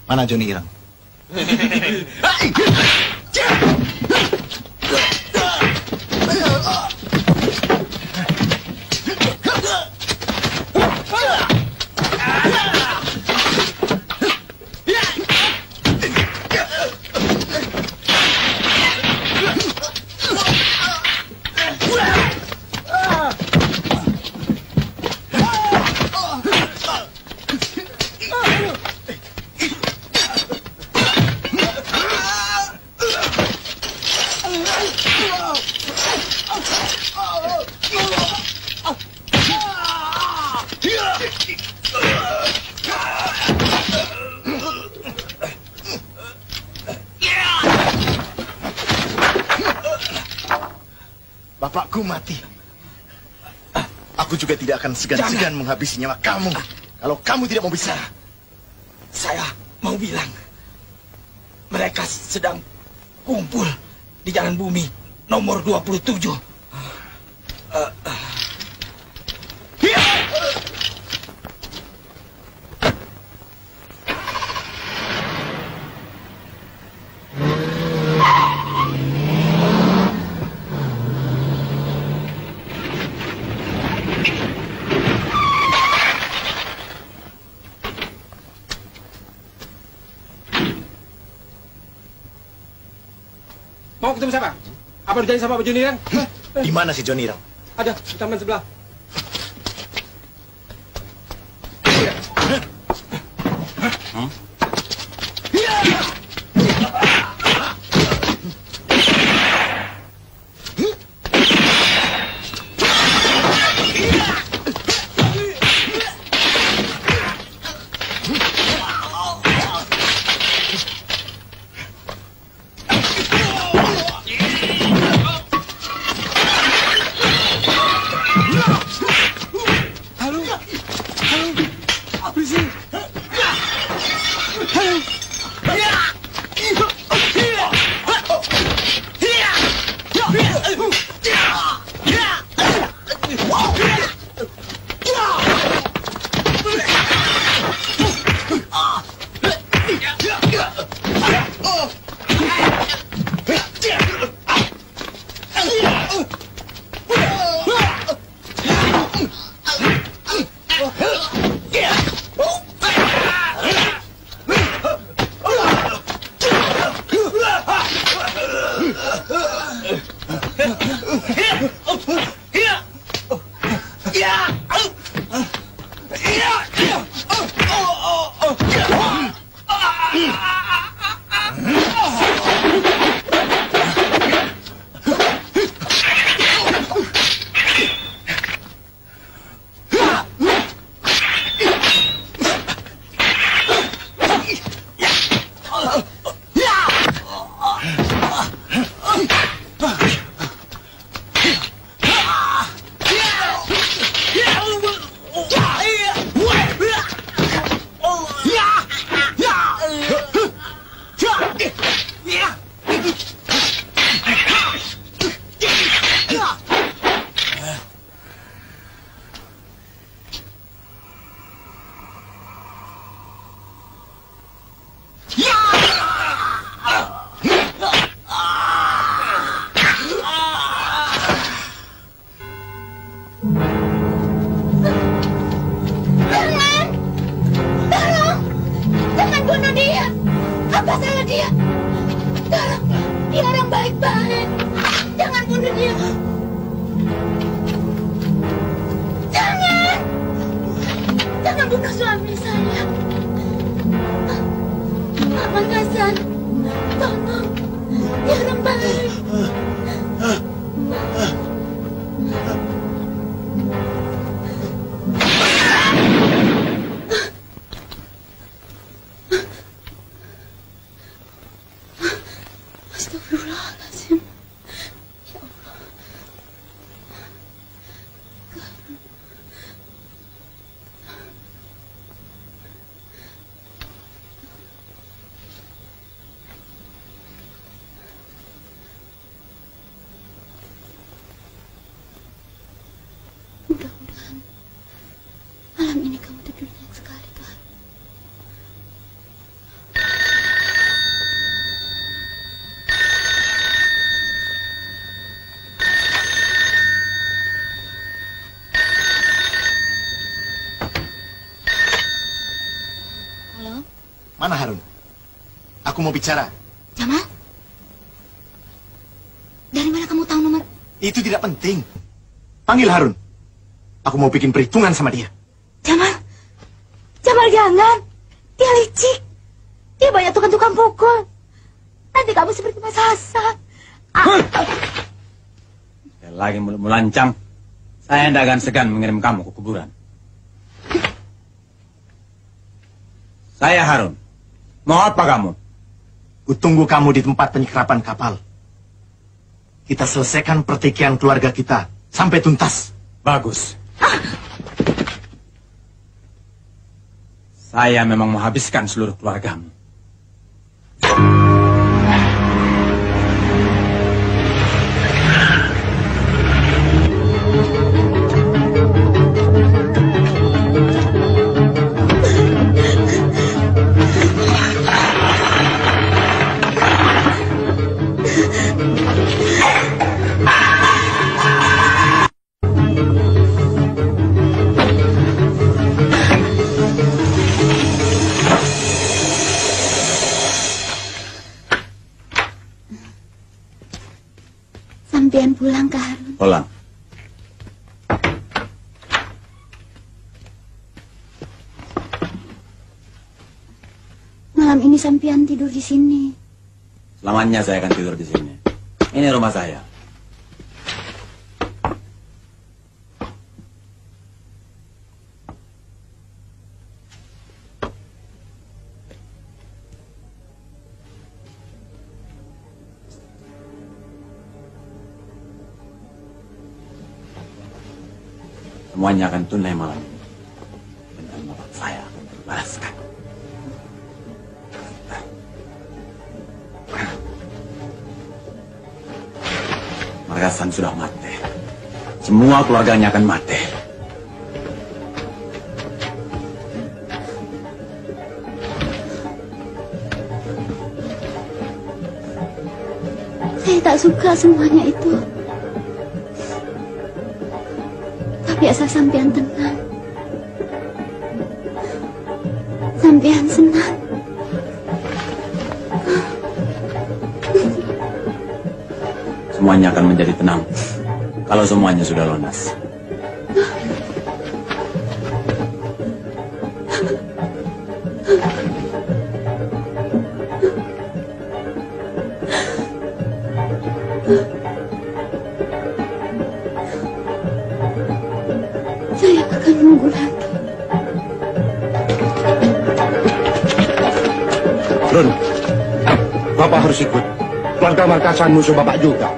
Mana Joni Irang? aku mati, aku juga tidak akan segan-segan menghabisi nyawa kamu. Kalau kamu tidak mau bicara. Saya mau bilang, mereka sedang kumpul di Jalan Bumi nomor 27. Mau ketemu siapa? Apa udah jadi sama Pak Joni Rang? Di mana si Joni Rang? Ada di taman sebelah. Mudah-mudahan malam ini kamu tidur nyenyak sekali, Kak. Halo? Mana Harun? Aku mau bicara. Jamal? Dari mana kamu tahu nomor? Itu tidak penting. Panggil Harun. Aku mau bikin perhitungan sama dia. Jamal? Jamal jangan. Dia licik. Dia banyak tukang-tukang pukul. Nanti kamu seperti Mas Hasan. Lagi mulut melancang. Saya tidak akan segan mengirim kamu ke kuburan. Saya Harun. Mau apa kamu? Kutunggu kamu di tempat penyekrapan kapal. kita selesaikan pertikaian keluarga kita sampai tuntas. Bagus. Saya memang menghabiskan seluruh keluargamu. Sampean pulang ke Harun. Pulang. Malam ini sampean tidur di sini. Selamanya saya akan tidur di sini. Ini rumah saya. Semuanya akan tunai malam ini. Dan bapak saya akan berbalaskan. Margasan sudah mati. Semua keluarganya akan mati. Saya tak suka semuanya itu. Tapi asal sampean tenang. Sampean senang. Semuanya akan menjadi tenang kalau semuanya sudah lunas. Saya akan nunggu lagi. Run, Bapak harus ikut. Keluarga Markasan musuh Bapak juga.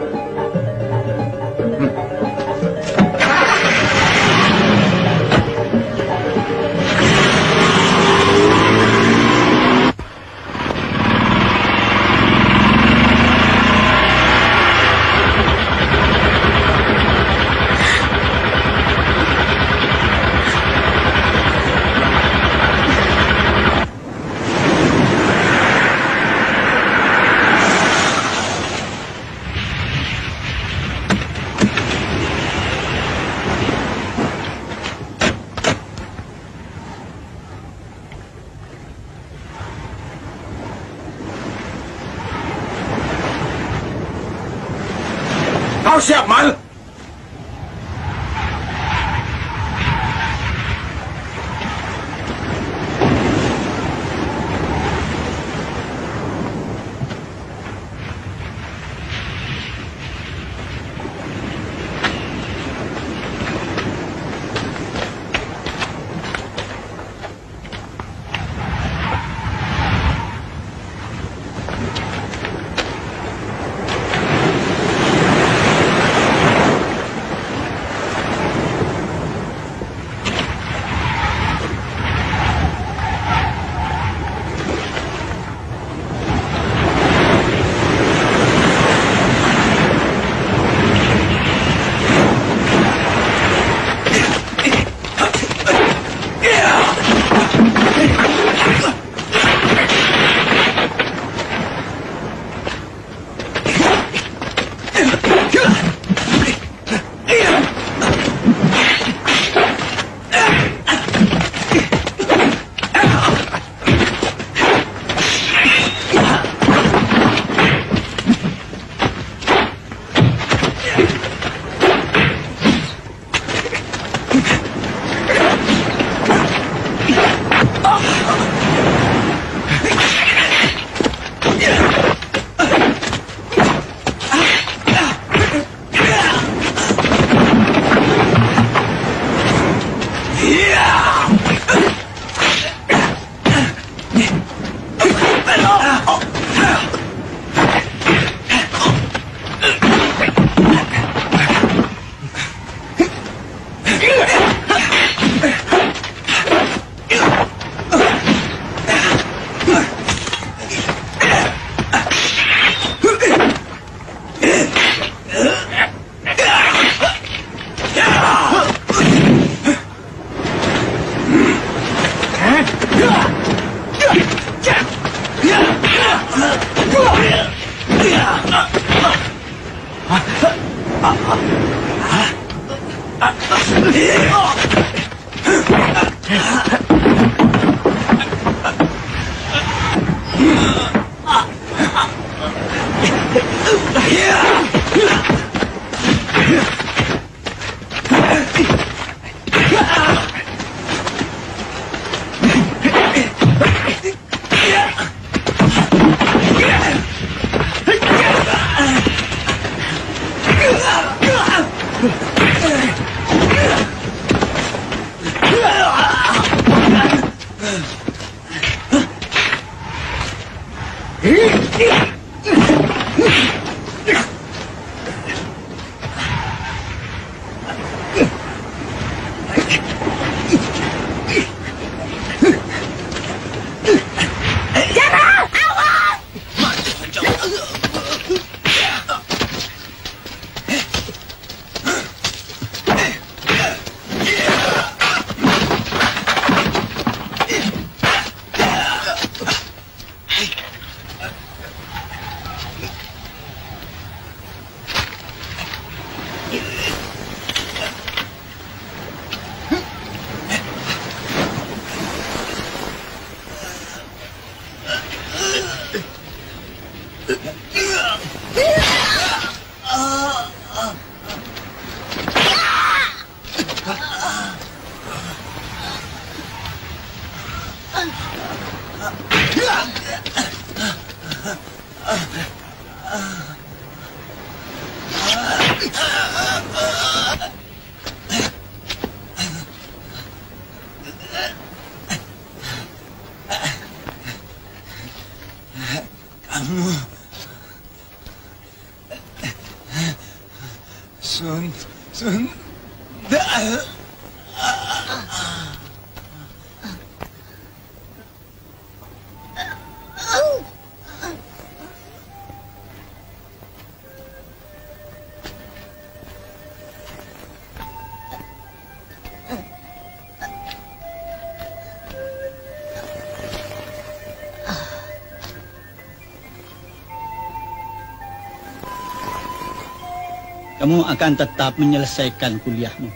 Kamu akan tetap menyelesaikan kuliahmu.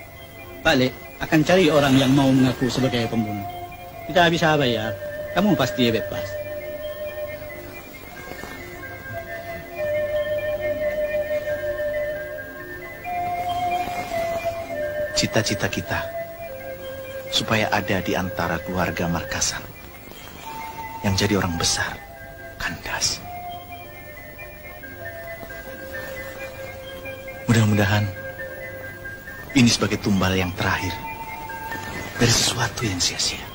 Pak Le akan cari orang yang mau mengaku sebagai pembunuh. Kita bisa bayar, kamu pasti bebas. Cita-cita kita supaya ada di antara keluarga Markasan yang jadi orang besar, kandas. Mudah-mudahan ini sebagai tumbal yang terakhir dari sesuatu yang sia-sia.